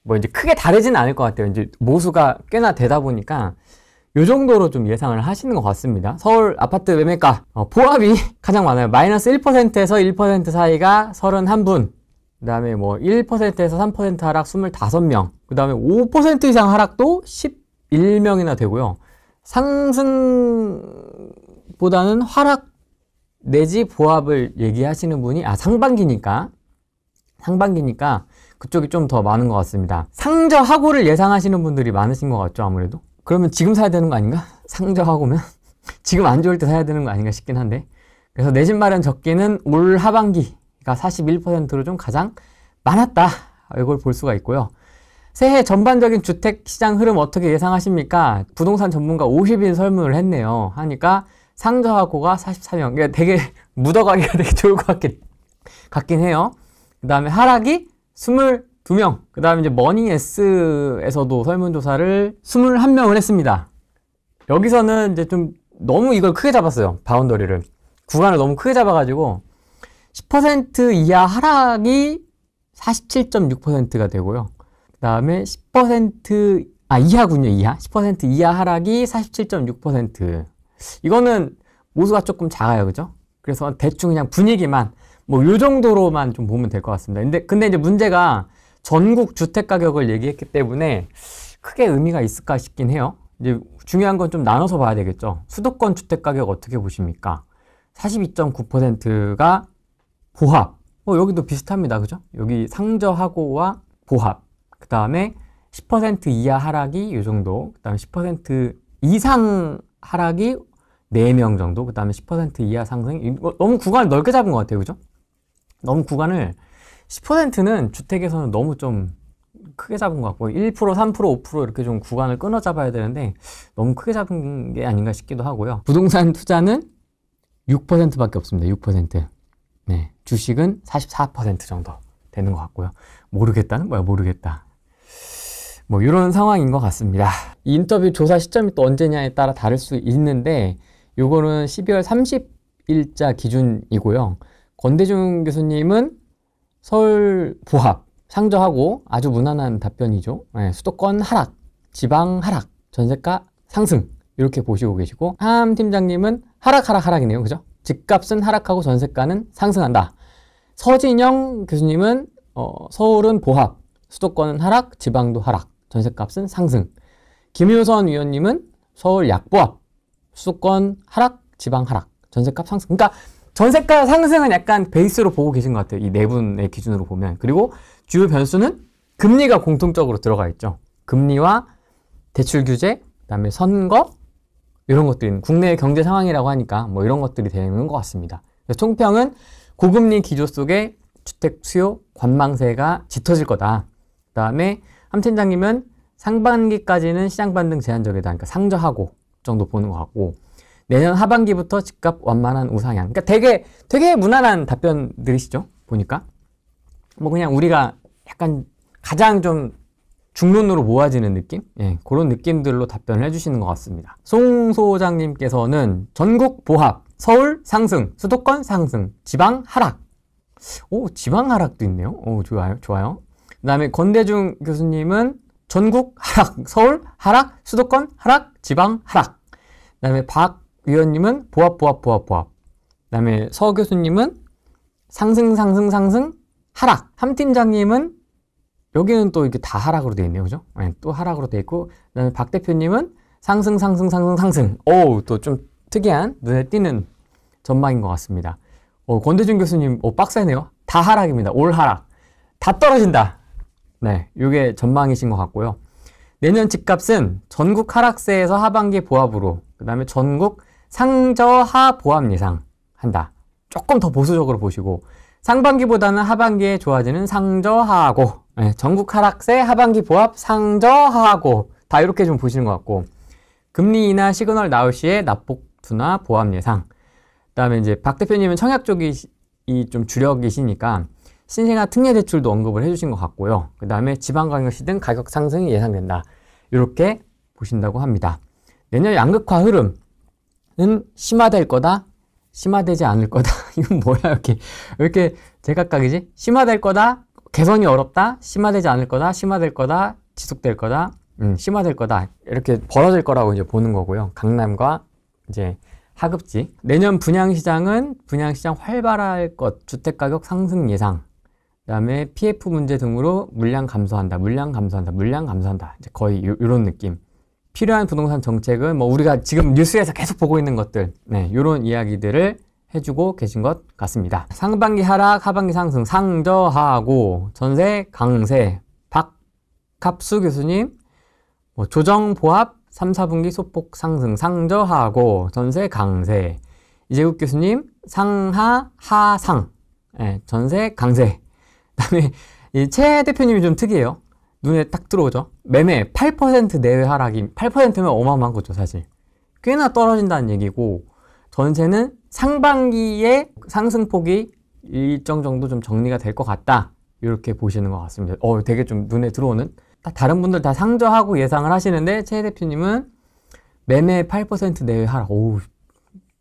뭐 이제 크게 다르지는 않을 것 같아요. 이제 모수가 꽤나 되다 보니까 요 정도로 좀 예상을 하시는 것 같습니다. 서울 아파트 매매가 보합이 가장 많아요. 마이너스 1%에서 1% 사이가 31분, 그 다음에 뭐 1%에서 3% 하락 25명, 그 다음에 5% 이상 하락도 11명이나 되고요. 상승보다는 하락 내지 보합을 얘기하시는 분이 상반기니까 그쪽이 좀 더 많은 것 같습니다. 상저하고를 예상하시는 분들이 많으신 것 같죠, 아무래도. 그러면 지금 사야 되는 거 아닌가? 상저하고면 지금 안 좋을 때 사야 되는 거 아닌가 싶긴 한데, 그래서 내 집 마련 적기는 올 하반기가 41%로 좀 가장 많았다, 이걸 볼 수가 있고요. 새해 전반적인 주택시장 흐름 어떻게 예상하십니까? 부동산 전문가 50인 설문을 했네요. 하니까 상저하고가 44명, 그러니까 되게 묻어가기가 되게 좋을 것 같긴 해요. 그 다음에 하락이 22명, 그 다음에 이제 머니에스에서도 설문조사를 21명을 했습니다. 여기서는 이제 좀 너무 이걸 크게 잡았어요. 바운더리를. 구간을 너무 크게 잡아가지고 10% 이하 하락이 47.6%가 되고요. 그 다음에 10% 이하군요. 이하. 10% 이하 하락이 47.6%. 이거는 모수가 조금 작아요. 그죠? 그래서 대충 그냥 분위기만 뭐 요 정도로만 좀 보면 될 것 같습니다. 근데 이제 문제가 전국 주택 가격을 얘기했기 때문에 크게 의미가 있을까 싶긴 해요. 이제 중요한 건 좀 나눠서 봐야 되겠죠. 수도권 주택 가격 어떻게 보십니까? 42.9%가 보합. 여기도 비슷합니다. 그죠? 여기 상저하고와 보합. 그 다음에 10% 이하 하락이 요 정도. 그 다음에 10% 이상 하락이 4명 정도. 그 다음에 10% 이하 상승. 너무 구간을 넓게 잡은 것 같아요. 그죠? 너무 구간을 10%는 주택에서는 너무 좀 크게 잡은 것 같고 1%, 3%, 5% 이렇게 좀 구간을 끊어 잡아야 되는데 너무 크게 잡은 게 아닌가 싶기도 하고요. 부동산 투자는 6%밖에 없습니다. 6%. 네, 주식은 44% 정도 되는 것 같고요. 모르겠다는 뭐야, 모르겠다. 뭐 이런 상황인 것 같습니다. 이 인터뷰 조사 시점이 또 언제냐에 따라 다를 수 있는데 요거는 12월 30일자 기준이고요. 권대중 교수님은 서울 보합, 상저하고 아주 무난한 답변이죠. 네, 수도권 하락, 지방 하락, 전세가 상승 이렇게 보시고 계시고, 함 팀장님은 하락이네요. 그죠? 집값은 하락하고 전세가는 상승한다. 서진영 교수님은 서울은 보합, 수도권은 하락, 지방도 하락, 전세값은 상승. 김효선 위원님은 서울 약보합, 수도권 하락, 지방 하락, 전세값 상승. 그러니까 전세가 상승은 약간 베이스로 보고 계신 것 같아요. 이 네 분의 기준으로 보면. 그리고 주요 변수는 금리가 공통적으로 들어가 있죠. 금리와 대출 규제, 그다음에 선거 이런 것들이 국내 경제 상황이라고 하니까 뭐 이런 것들이 되는 것 같습니다. 그래서 총평은 고금리 기조 속에 주택 수요 관망세가 짙어질 거다. 그다음에 함 팀장님은 상반기까지는 시장 반등 제한적이다. 그러니까 상저하고 정도 보는 것 같고, 내년 하반기부터 집값 완만한 우상향. 그러니까 되게 무난한 답변들이시죠. 보니까 뭐 그냥 우리가 약간 가장 좀 중론으로 모아지는 느낌? 예, 그런 느낌들로 답변을 해주시는 것 같습니다. 송 소장님께서는 전국 보합, 서울 상승, 수도권 상승, 지방 하락. 오, 지방 하락도 있네요. 오, 좋아요. 그 다음에 권대중 교수님은 전국 하락, 서울 하락, 수도권 하락, 지방 하락. 그 다음에 박 위원님은 보합. 그 다음에 서 교수님은 상승, 하락. 함 팀장님은 여기는 또 이렇게 다 하락으로 되어 있네요. 그죠? 네, 또 하락으로 되어 있고, 그 다음에 박 대표님은 상승. 오, 또 좀 특이한 눈에 띄는 전망인 것 같습니다. 권대중 교수님, 빡세네요. 다 하락입니다. 올 하락. 다 떨어진다. 네, 이게 전망이신 것 같고요. 내년 집값은 전국 하락세에서 하반기 보합으로, 그 다음에 전국 상저하 보합 예상한다. 조금 더 보수적으로 보시고, 상반기보다는 하반기에 좋아지는 상저하하고, 네, 전국 하락세, 하반기 보합, 상저하하고 다 이렇게 좀 보시는 것 같고, 금리 인하 시그널 나올 시에 낙폭 둔화 보합 예상. 그 다음에 이제 박 대표님은 청약 쪽이 좀 주력이시니까 신생아 특례 대출도 언급을 해주신 것 같고요. 그 다음에 지방광역시 등 가격 상승이 예상된다. 이렇게 보신다고 합니다. 내년 양극화 흐름은 심화될 거다, 심화되지 않을 거다. 이건 뭐야, 이렇게 제각각이지? 심화될 거다, 개선이 어렵다, 심화되지 않을 거다, 심화될 거다, 지속될 거다, 심화될 거다, 이렇게 벌어질 거라고 이제 보는 거고요. 강남과 이제 하급지. 내년 분양시장은 분양시장 활발할 것, 주택가격 상승 예상, 그 다음에 PF 문제 등으로 물량 감소한다, 물량 감소한다, 물량 감소한다. 이제 거의 이런 느낌. 필요한 부동산 정책은 뭐 우리가 지금 뉴스에서 계속 보고 있는 것들, 네, 이런 이야기들을 해주고 계신 것 같습니다. 상반기 하락, 하반기 상승, 상저하고 전세 강세. 박합수 교수님, 뭐 조정 보합, 3, 4분기 소폭 상승, 상저하고 전세 강세. 이재국 교수님, 상하, 하상, 네, 전세 강세. 그다음에 최 대표님이 좀 특이해요. 눈에 딱 들어오죠. 매매 8% 내외 하락이, 8%면 어마어마한 거죠, 사실. 꽤나 떨어진다는 얘기고, 전세는 상반기에 상승폭이 일정 정도 좀 정리가 될 것 같다, 이렇게 보시는 것 같습니다. 되게 좀 눈에 들어오는. 다른 분들 다 상저하고 예상을 하시는데 최 대표님은 매매 8% 내외 하락. 오우,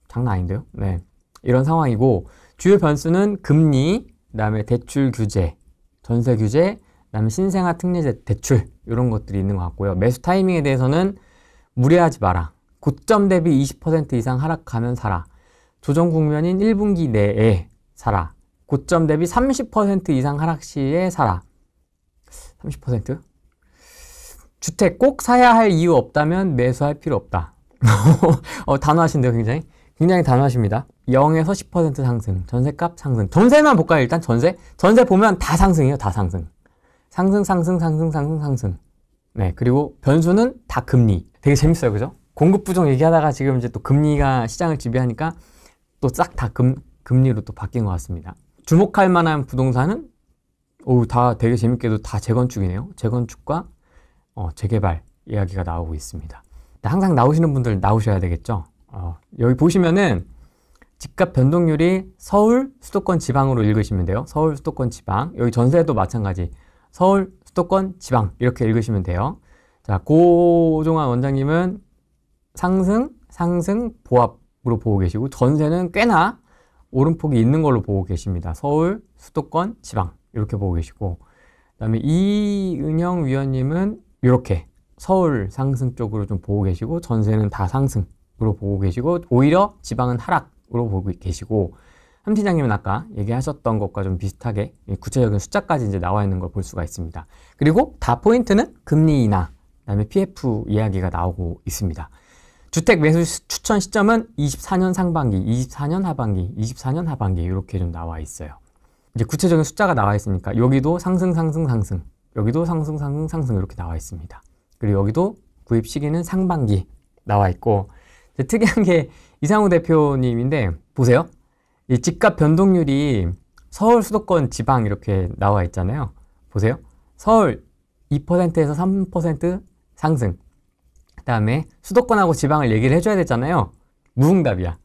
장난 아닌데요? 네, 이런 상황이고, 주요 변수는 금리, 그 다음에 대출 규제, 전세 규제, 그 다음에 신생아 특례 대출, 이런 것들이 있는 것 같고요. 매수 타이밍에 대해서는 무리하지 마라. 고점 대비 20% 이상 하락하면 사라. 조정 국면인 1분기 내에 사라. 고점 대비 30% 이상 하락 시에 사라. 30%? 주택 꼭 사야 할 이유 없다면 매수할 필요 없다. 단호하신데요, 굉장히? 굉장히 단호하십니다. 0에서 10% 상승, 전세값 상승. 전세만 볼까요, 일단? 전세 보면 다 상승이에요, 다 상승. 상승. 네, 그리고 변수는 다 금리. 되게 재밌어요, 그죠? 공급 부정 얘기하다가 지금 이제 또 금리가 시장을 지배하니까 또 싹 다 금리로 또 바뀐 것 같습니다. 주목할 만한 부동산은 다 되게 재밌게도 다 재건축이네요. 재건축과 재개발 이야기가 나오고 있습니다. 항상 나오시는 분들 나오셔야 되겠죠. 여기 보시면은 집값 변동률이 서울, 수도권, 지방으로 읽으시면 돼요. 서울, 수도권, 지방. 여기 전세도 마찬가지. 서울, 수도권, 지방 이렇게 읽으시면 돼요. 자, 고종환 원장님은 상승, 보합으로 보고 계시고, 전세는 꽤나 오름폭이 있는 걸로 보고 계십니다. 서울, 수도권, 지방 이렇게 보고 계시고, 그 다음에 이은영 위원님은 이렇게 서울 상승 쪽으로 좀 보고 계시고, 전세는 다 상승으로 보고 계시고, 오히려 지방은 하락으로 보고 계시고, 함 팀장님은 아까 얘기하셨던 것과 좀 비슷하게 구체적인 숫자까지 이제 나와 있는 걸 볼 수가 있습니다. 그리고 다 포인트는 금리 인하, 그다음에 PF 이야기가 나오고 있습니다. 주택 매수 추천 시점은 24년 상반기, 24년 하반기, 24년 하반기 이렇게 좀 나와 있어요. 이제 구체적인 숫자가 나와 있으니까 여기도 상승, 여기도 상승 이렇게 나와 있습니다. 그리고 여기도 구입 시기는 상반기 나와 있고, 특이한 게 이상우 대표님인데 보세요. 이 집값 변동률이 서울, 수도권, 지방 이렇게 나와 있잖아요. 보세요. 서울 2%에서 3% 상승. 그 다음에 수도권하고 지방을 얘기를 해줘야 되잖아요. 무응답이야.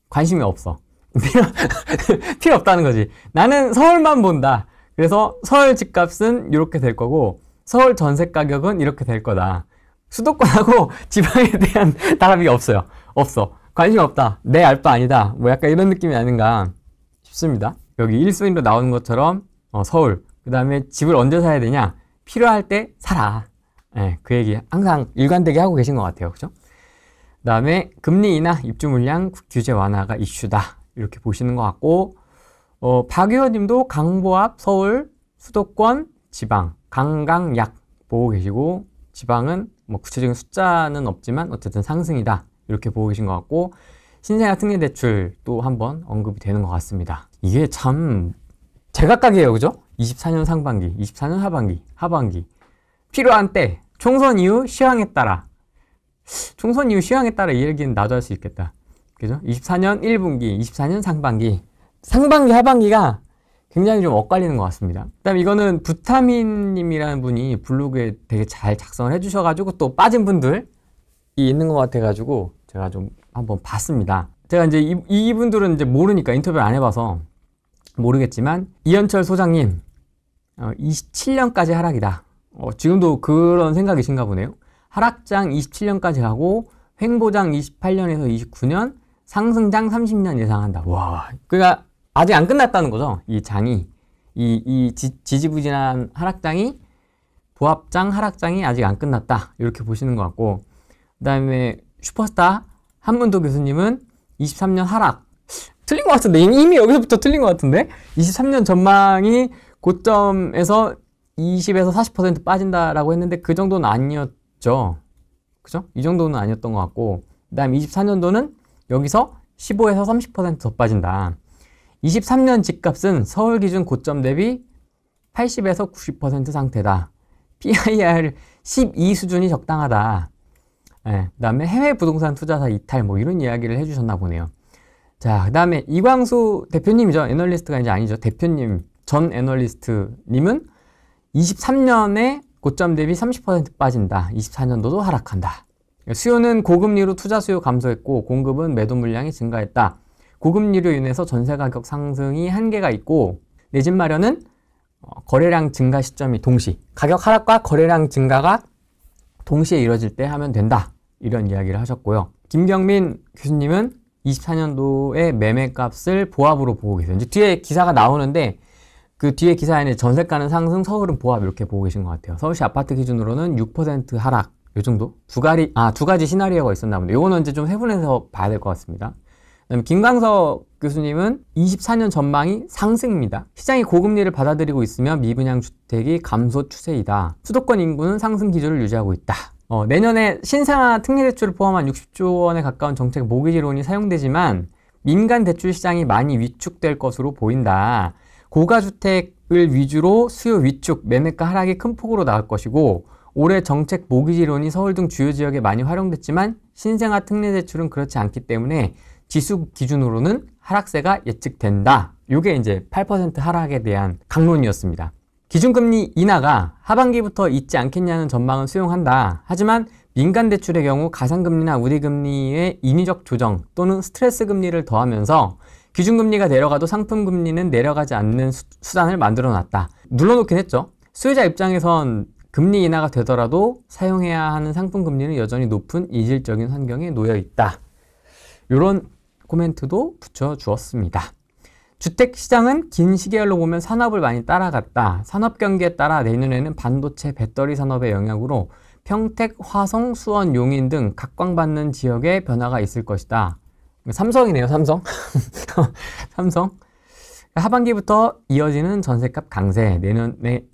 관심이 없어. 필요 없다는 거지. 나는 서울만 본다. 그래서 서울 집값은 이렇게 될 거고, 서울 전세 가격은 이렇게 될 거다. 수도권하고 지방에 대한 답이 없어요. 없어. 관심 없다. 내 알 바 아니다. 뭐 약간 이런 느낌이 아닌가 싶습니다. 여기 1순위로 나오는 것처럼 서울, 그 다음에 집을 언제 사야 되냐? 필요할 때 사라. 네, 그 얘기 항상 일관되게 하고 계신 것 같아요. 그죠? 그 다음에 금리 인하, 입주 물량 규제 완화가 이슈다. 이렇게 보시는 것 같고, 박 의원님도 강보합, 서울, 수도권, 지방, 강강약 보고 계시고, 지방은 뭐 구체적인 숫자는 없지만 어쨌든 상승이다. 이렇게 보고 계신 것 같고, 신생아 특례 대출 또 한번 언급이 되는 것 같습니다. 이게 참 제각각이에요. 그죠? 24년 상반기, 24년 하반기. 필요한 때, 총선 이후 시황에 따라. 총선 이후 시황에 따라 이 얘기는 나도 할 수 있겠다. 그죠? 24년 1분기, 24년 상반기, 하반기가 굉장히 좀 엇갈리는 것 같습니다. 그다음에 이거는 부타민님이라는 분이 블로그에 되게 잘 작성을 해주셔가지고 또 빠진 분들이 있는 것 같아가지고 제가 좀 한번 봤습니다. 제가 이제 이분들은 이제 모르니까 인터뷰를 안 해봐서 모르겠지만, 이현철 소장님 27년까지 하락이다. 지금도 그런 생각이신가 보네요. 하락장 27년까지 하고 횡보장 28년에서 29년, 상승장 30년 예상한다. 와, 그러니까 아직 안 끝났다는 거죠. 이 장이 지지부진한 하락장이 보합장 하락장이 아직 안 끝났다. 이렇게 보시는 것 같고, 그 다음에 슈퍼스타 한문도 교수님은 23년 하락. 틀린 것 같은데, 이미 여기서부터 틀린 것 같은데? 23년 전망이 고점에서 20에서 40% 빠진다라고 했는데 그 정도는 아니었죠. 그죠? 이 정도는 아니었던 것 같고, 그 다음에 24년도는 여기서 15에서 30% 더 빠진다. 23년 집값은 서울 기준 고점 대비 80에서 90% 상태다. PIR 12 수준이 적당하다. 네, 그 다음에 해외 부동산 투자사 이탈 뭐 이런 이야기를 해주셨나 보네요. 자, 그 다음에 이광수 대표님이죠. 애널리스트가 이제 아니죠. 대표님, 전 애널리스트님은 23년에 고점 대비 30% 빠진다. 24년도도 하락한다. 수요는 고금리로 투자 수요 감소했고 공급은 매도 물량이 증가했다. 고금리로 인해서 전세 가격 상승이 한계가 있고 내 집 마련은 거래량 증가 시점이 동시, 가격 하락과 거래량 증가가 동시에 이루어질 때 하면 된다. 이런 이야기를 하셨고요. 김경민 교수님은 24년도에 매매값을 보합으로 보고 계세요. 이제 뒤에 기사가 나오는데 그 뒤에 기사에는 전세가는 상승, 서울은 보합 이렇게 보고 계신 것 같아요. 서울시 아파트 기준으로는 6% 하락, 요 정도? 두 가지 시나리오가 있었나 본데 요거는 이제 좀 세분해서 봐야 될 것 같습니다. 그다음에 김광석 교수님은 24년 전망이 상승입니다. 시장이 고금리를 받아들이고 있으며 미분양 주택이 감소 추세이다. 수도권 인구는 상승 기조를 유지하고 있다. 내년에 신생아 특례대출을 포함한 60조 원에 가까운 정책 모기지론이 사용되지만 민간 대출 시장이 많이 위축될 것으로 보인다. 고가주택을 위주로 수요 위축, 매매가 하락이 큰 폭으로 나올 것이고 올해 정책 모기지론이 서울 등 주요 지역에 많이 활용됐지만 신생아 특례대출은 그렇지 않기 때문에 지수 기준으로는 하락세가 예측된다. 이게 이제 8% 하락에 대한 강론이었습니다. 기준금리 인하가 하반기부터 있지 않겠냐는 전망은 수용한다. 하지만 민간 대출의 경우 가상금리나 우리금리의 인위적 조정 또는 스트레스 금리를 더하면서 기준금리가 내려가도 상품금리는 내려가지 않는 수단을 만들어놨다. 눌러놓긴 했죠. 수요자 입장에선 금리 인하가 되더라도 사용해야 하는 상품금리는 여전히 높은 이질적인 환경에 놓여있다. 이런 코멘트도 붙여주었습니다. 주택시장은 긴 시계열로 보면 산업을 많이 따라갔다. 산업 경기에 따라 내년에는 반도체, 배터리 산업의 영향으로 평택, 화성, 수원, 용인 등 각광받는 지역에 변화가 있을 것이다. 삼성이네요, 삼성. 삼성. 하반기부터 이어지는 전셋값 강세,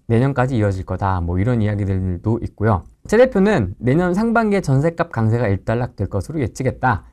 내년까지 이어질 거다. 뭐 이런 이야기들도 있고요. 최 대표는 내년 상반기에 전셋값 강세가 일단락될 것으로 예측했다.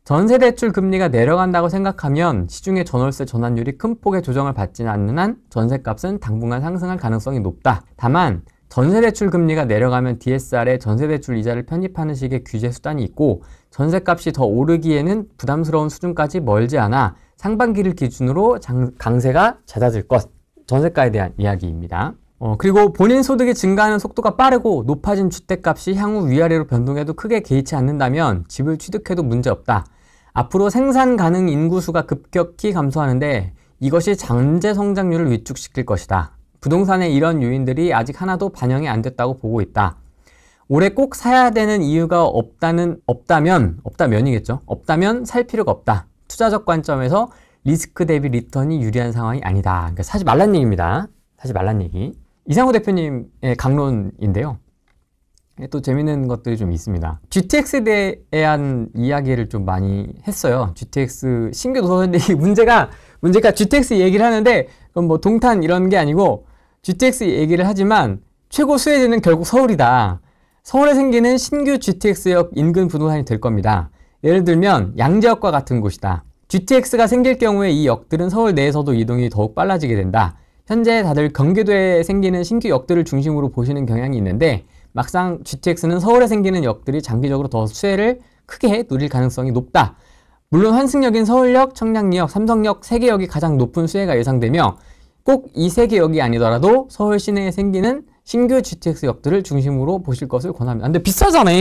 전세대출 금리가 내려간다고 생각하면 시중의 전월세 전환율이 큰 폭의 조정을 받지는 않는 한 전세값은 당분간 상승할 가능성이 높다. 다만 전세대출 금리가 내려가면 DSR에 전세대출 이자를 편입하는 식의 규제 수단이 있고 전세값이 더 오르기에는 부담스러운 수준까지 멀지 않아 상반기를 기준으로 강세가 잦아들 것. 전세가에 대한 이야기입니다. 그리고 본인 소득이 증가하는 속도가 빠르고 높아진 주택값이 향후 위아래로 변동해도 크게 개의치 않는다면 집을 취득해도 문제없다. 앞으로 생산 가능 인구수가 급격히 감소하는데 이것이 잠재 성장률을 위축시킬 것이다. 부동산의 이런 요인들이 아직 하나도 반영이 안 됐다고 보고 있다. 올해 꼭 사야 되는 이유가 없다면이겠죠. 없다면 살 필요가 없다. 투자적 관점에서 리스크 대비 리턴이 유리한 상황이 아니다. 그러니까 사지 말란 얘기입니다. 사지 말란 얘기. 이상호 대표님의 강론인데요. 또 재밌는 것들이 좀 있습니다. GTX에 대한 이야기를 좀 많이 했어요. GTX 신규 노선인데 문제가 GTX 얘기를 하는데 그건 뭐 동탄 이런 게 아니고 GTX 얘기를 하지만 최고 수혜지는 결국 서울이다. 서울에 생기는 신규 GTX역 인근 부동산이 될 겁니다. 예를 들면 양재역과 같은 곳이다. GTX가 생길 경우에 이 역들은 서울 내에서도 이동이 더욱 빨라지게 된다. 현재 다들 경기도에 생기는 신규 역들을 중심으로 보시는 경향이 있는데 막상 GTX는 서울에 생기는 역들이 장기적으로 더 수혜를 크게 누릴 가능성이 높다. 물론 환승역인 서울역, 청량리역, 삼성역 3개 역이 가장 높은 수혜가 예상되며 꼭 이 3개 역이 아니더라도 서울 시내에 생기는 신규 GTX 역들을 중심으로 보실 것을 권합니다. 근데 비싸잖아.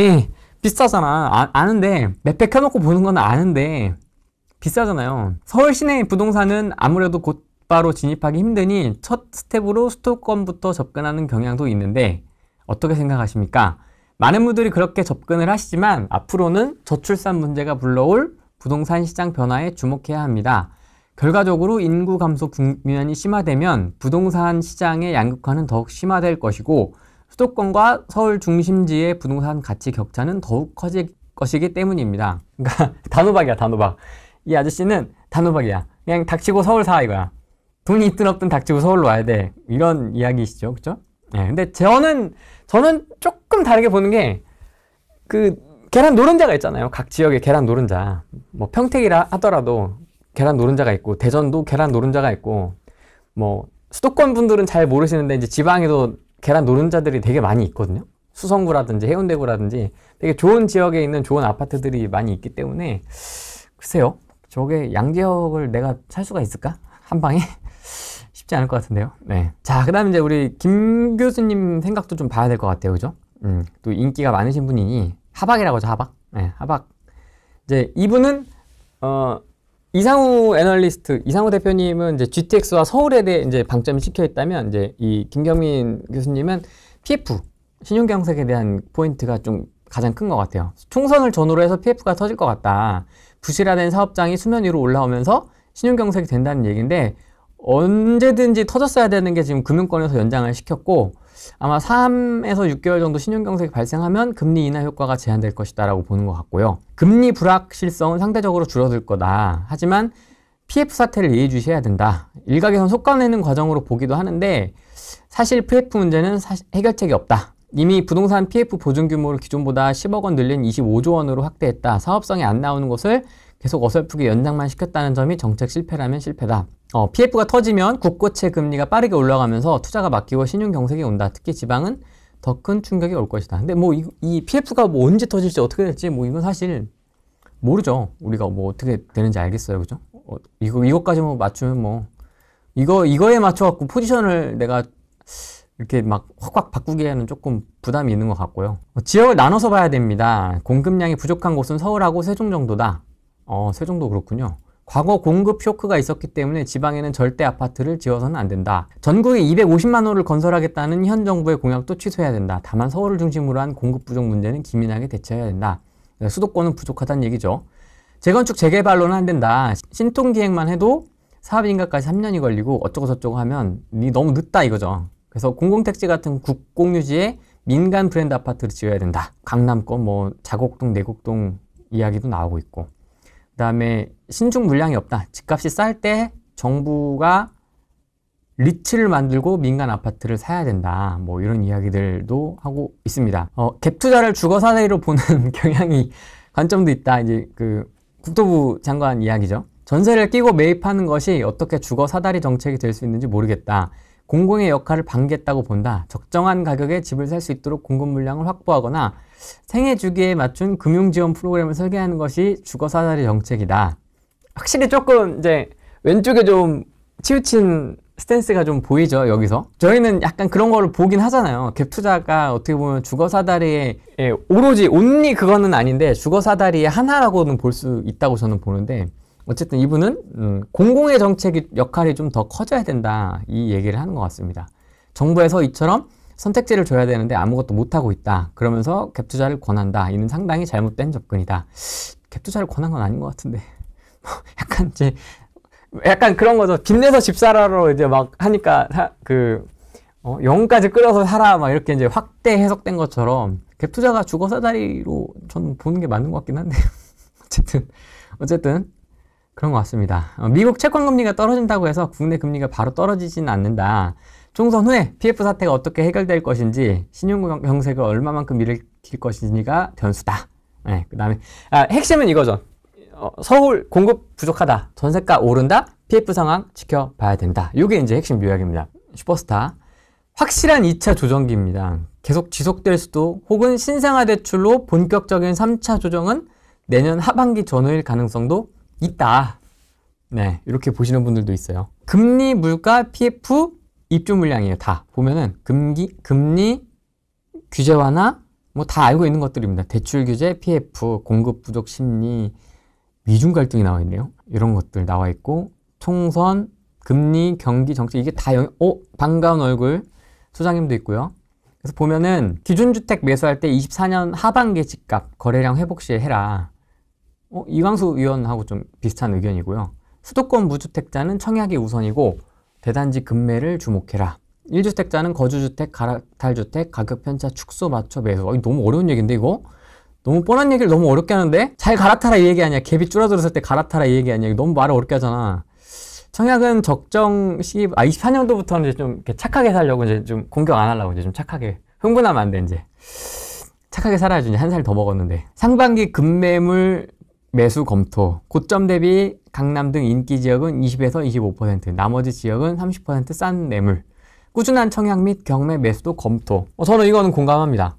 아는데 맵팩 켜놓고 보는 건 아는데 비싸잖아요. 서울 시내 부동산은 아무래도 곧바로 진입하기 힘드니 첫 스텝으로 수도권부터 접근하는 경향도 있는데 어떻게 생각하십니까? 많은 분들이 그렇게 접근을 하시지만 앞으로는 저출산 문제가 불러올 부동산 시장 변화에 주목해야 합니다. 결과적으로 인구 감소 국면이 심화되면 부동산 시장의 양극화는 더욱 심화될 것이고 수도권과 서울 중심지의 부동산 가치 격차는 더욱 커질 것이기 때문입니다. 그러니까 단호박이야, 단호박. 이 아저씨는 단호박이야. 그냥 닥치고 서울 사 이거야. 돈이 있든 없든 닥치고 서울로 와야 돼. 이런 이야기시죠, 그렇죠? 네, 근데 저는 조금 다르게 보는 게 계란 노른자가 있잖아요. 각 지역에 계란 노른자. 뭐 평택이라 하더라도 계란 노른자가 있고 대전도 계란 노른자가 있고 뭐 수도권 분들은 잘 모르시는데 이제 지방에도 계란 노른자들이 되게 많이 있거든요. 수성구라든지 해운대구라든지 되게 좋은 지역에 있는 좋은 아파트들이 많이 있기 때문에 글쎄요. 저게 양지역을 내가 살 수가 있을까? 한 방에? 쉽지 않을 것 같은데요. 네. 자, 그 다음에 이제 우리 김 교수님 생각도 좀 봐야 될 것 같아요. 그죠? 또 인기가 많으신 분이니 하박이라고 하죠, 하박. 네, 하박. 이제 이분은, 이상우 애널리스트, 이상우 대표님은 이제 GTX와 서울에 대해 이제 방점이 찍혀 있다면, 이제 이 김경민 교수님은 PF, 신용경색에 대한 포인트가 좀 가장 큰 것 같아요. 총선을 전후로 해서 PF가 터질 것 같다. 부실화된 사업장이 수면 위로 올라오면서 신용경색이 된다는 얘기인데, 언제든지 터졌어야 되는 게 지금 금융권에서 연장을 시켰고, 아마 3에서 6개월 정도 신용경색이 발생하면 금리 인하 효과가 제한될 것이다 라고 보는 것 같고요. 금리 불확실성은 상대적으로 줄어들 거다. 하지만 PF 사태를 예의주시해야 된다. 일각에선 속아내는 과정으로 보기도 하는데 사실 PF 문제는 해결책이 없다. 이미 부동산 PF 보증 규모를 기존보다 10억 원 늘린 25조 원으로 확대했다. 사업성이 안 나오는 것을 계속 어설프게 연장만 시켰다는 점이 정책 실패라면 실패다. PF가 터지면 국고채 금리가 빠르게 올라가면서 투자가 막히고 신용 경색이 온다. 특히 지방은 더 큰 충격이 올 것이다. 근데 뭐 이 PF가 뭐 언제 터질지 어떻게 될지 뭐 이건 사실 모르죠. 우리가 뭐 어떻게 되는지 알겠어요, 그죠? 이것까지 뭐 맞추면 뭐 이거에 맞춰갖고 포지션을 내가 이렇게 막 확 바꾸기에는 조금 부담이 있는 것 같고요. 지역을 나눠서 봐야 됩니다. 공급량이 부족한 곳은 서울하고 세종 정도다. 세종도 그렇군요. 과거 공급 쇼크가 있었기 때문에 지방에는 절대 아파트를 지어서는 안 된다. 전국에 250만 호를 건설하겠다는 현 정부의 공약도 취소해야 된다. 다만 서울을 중심으로 한 공급 부족 문제는 기민하게 대처해야 된다. 수도권은 부족하다는 얘기죠. 재건축 재개발로는 안 된다. 신통기획만 해도 사업인가까지 3년이 걸리고 어쩌고 저쩌고 하면 너무 늦다 이거죠. 그래서 공공택지 같은 국공유지에 민간 브랜드 아파트를 지어야 된다. 강남권 뭐 자곡동, 내곡동 이야기도 나오고 있고, 그 다음에 신축 물량이 없다. 집값이 쌀 때 정부가 리츠를 만들고 민간 아파트를 사야 된다. 뭐 이런 이야기들도 하고 있습니다. 갭 투자를 주거 사다리로 보는 경향이 관점도 있다. 이제 국토부 장관 이야기죠. 전세를 끼고 매입하는 것이 어떻게 주거 사다리 정책이 될 수 있는지 모르겠다. 공공의 역할을 반기했다고 본다. 적정한 가격에 집을 살 수 있도록 공급 물량을 확보하거나 생애 주기에 맞춘 금융 지원 프로그램을 설계하는 것이 주거 사다리 정책이다. 확실히 조금 이제 왼쪽에 좀 치우친 스탠스가 좀 보이죠, 여기서. 저희는 약간 그런 거를 보긴 하잖아요. 갭 투자가 어떻게 보면 주거 사다리의 오로지 온리 그거는 아닌데 주거 사다리의 하나라고는 볼 수 있다고 저는 보는데, 어쨌든 이분은 공공의 정책 역할이 좀 더 커져야 된다, 이 얘기를 하는 것 같습니다. 정부에서 이처럼 선택지를 줘야 되는데 아무것도 못하고 있다. 그러면서 갭 투자를 권한다. 이는 상당히 잘못된 접근이다. 갭 투자를 권한 건 아닌 것 같은데 약간 그런 거죠. 빚내서 집 사라로 이제 막 하니까 영혼까지 끌어서 살아 막 이렇게 이제 확대 해석된 것처럼 갭 투자가 주거 사다리로 저는 보는 게 맞는 것 같긴 한데 어쨌든 그런 것 같습니다. 미국 채권 금리가 떨어진다고 해서 국내 금리가 바로 떨어지지는 않는다. 총선 후에 PF 사태가 어떻게 해결될 것인지, 신용 경색을 얼마만큼 일으킬 것인지가 변수다. 네, 그 다음에 핵심은 이거죠. 서울 공급 부족하다. 전세가 오른다. PF 상황 지켜봐야 된다. 이게 이제 핵심 요약입니다. 슈퍼스타. 확실한 2차 조정기입니다. 계속 지속될 수도, 혹은 신생아 대출로 본격적인 3차 조정은 내년 하반기 전후일 가능성도 있다. 네, 이렇게 보시는 분들도 있어요. 금리, 물가, PF, 입주 물량이에요. 다 보면은 금리 규제 완화 뭐 다 알고 있는 것들입니다. 대출 규제, PF, 공급 부족 심리, 미중 갈등이 나와 있네요. 이런 것들 나와 있고, 총선, 금리, 경기 정책, 이게 다 반가운 얼굴 소장님도 있고요. 그래서 보면은 기준주택 매수할 때 24년 하반기 집값 거래량 회복 시에 해라. 이광수 의원하고 좀 비슷한 의견이고요. 수도권 무주택자는 청약이 우선이고 대단지 급매를 주목해라. 1주택자는 거주주택, 갈아탈주택, 가격 편차 축소 맞춰 매수. 너무 어려운 얘기인데 이거? 너무 뻔한 얘기를 너무 어렵게 하는데? 잘 갈아타라 이 얘기 아니야. 갭이 줄어들었을 때 갈아타라 이 얘기 아니야. 너무 말을 어렵게 하잖아. 청약은 적정 시기, 24년도부터는 이제 좀 이렇게 착하게 살려고 이제 좀 공격 안 하려고 이제 좀 착하게. 흥분하면 안 돼, 이제. 착하게 살아야지. 이제 한 살 더 먹었는데. 상반기 급매물 매수 검토. 고점 대비 강남 등 인기 지역은 20에서 25%, 나머지 지역은 30% 싼 매물. 꾸준한 청약 및 경매 매수도 검토. 저는 이거는 공감합니다.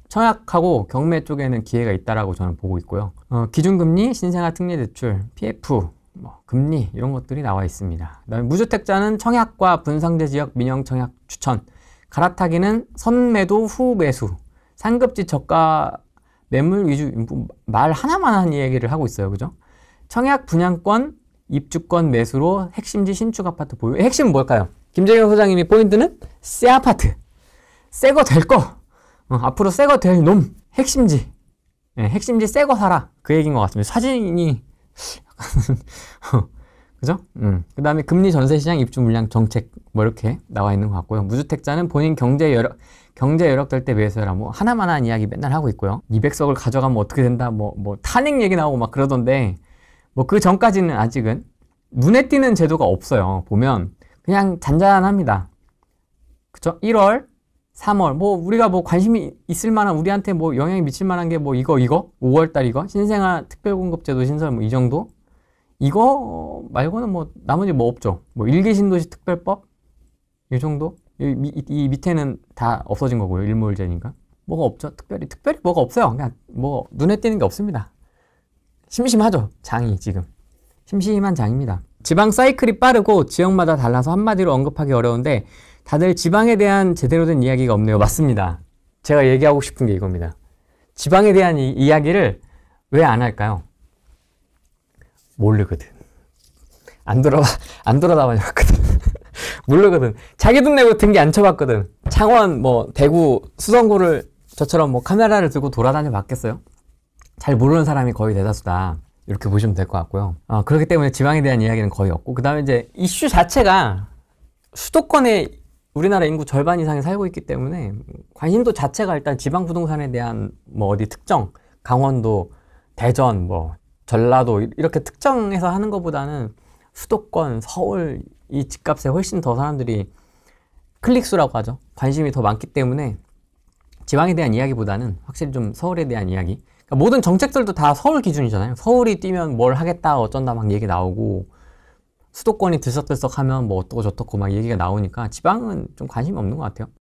청약하고 경매 쪽에는 기회가 있다라고 저는 보고 있고요. 기준금리, 신생아 특례대출, PF, 금리 이런 것들이 나와 있습니다. 그다음에 무주택자는 청약과 분상제 지역 민영 청약 추천. 갈아타기는 선매도 후 매수. 상급지 저가 매물 위주. 말 하나만 한 얘기를 하고 있어요. 그죠? 청약 분양권, 입주권 매수로 핵심지 신축 아파트 보유. 핵심은 뭘까요? 김재경 소장님이 포인트는 새 아파트. 새 거 될 거. 앞으로 새 거 될 놈. 핵심지. 네, 핵심지 새 거 사라. 그 얘기인 것 같습니다. 사진이 그죠? 그 다음에 금리 전세시장 입주 물량 정책 뭐 이렇게 나와 있는 것 같고요. 무주택자는 본인 경제 여력 될 때 매수해라. 뭐 하나만 한 이야기 맨날 하고 있고요. 200석을 가져가면 어떻게 된다. 뭐 탄핵 얘기 나오고 막 그러던데 뭐 그 전까지는 아직은 눈에 띄는 제도가 없어요. 보면 그냥 잔잔합니다. 그쵸? 1월, 3월, 뭐, 우리가 뭐 관심이 있을 만한, 우리한테 뭐 영향이 미칠 만한 게 뭐 이거, 5월달 이거, 신생아 특별공급제도 신설 뭐 이 정도? 이거 말고는 뭐, 나머지 뭐 없죠. 뭐, 일기신도시 특별법? 이 정도? 이 밑에는 다 없어진 거고요. 일몰제니까. 뭐가 없죠? 특별히 뭐가 없어요. 그냥 뭐, 눈에 띄는 게 없습니다. 심심하죠? 장이 지금. 심심한 장입니다. 지방 사이클이 빠르고 지역마다 달라서 한마디로 언급하기 어려운데 다들 지방에 대한 제대로 된 이야기가 없네요. 맞습니다. 제가 얘기하고 싶은 게 이겁니다. 지방에 대한 이야기를 왜 안 할까요? 모르거든. 안 돌아다녀 봤거든. 모르거든. 자기 돈 내고 등기 안 쳐봤거든. 창원, 뭐, 대구, 수성구를 저처럼 뭐 카메라를 들고 돌아다녀 봤겠어요? 잘 모르는 사람이 거의 대다수다. 이렇게 보시면 될 것 같고요. 그렇기 때문에 지방에 대한 이야기는 거의 없고, 그 다음에 이제 이슈 자체가 수도권에 우리나라 인구 절반 이상이 살고 있기 때문에 관심도 자체가 일단 지방 부동산에 대한 뭐 어디 특정, 강원도, 대전, 뭐 전라도 이렇게 특정해서 하는 것보다는 수도권, 서울 이 집값에 훨씬 더 사람들이 클릭수라고 하죠. 관심이 더 많기 때문에 지방에 대한 이야기보다는 확실히 좀 서울에 대한 이야기. 그러니까 모든 정책들도 다 서울 기준이잖아요. 서울이 뛰면 뭘 하겠다 어쩐다 막 얘기 나오고 수도권이 들썩들썩하면 뭐 어떠고 저떠고 막 얘기가 나오니까 지방은 좀 관심이 없는 것 같아요.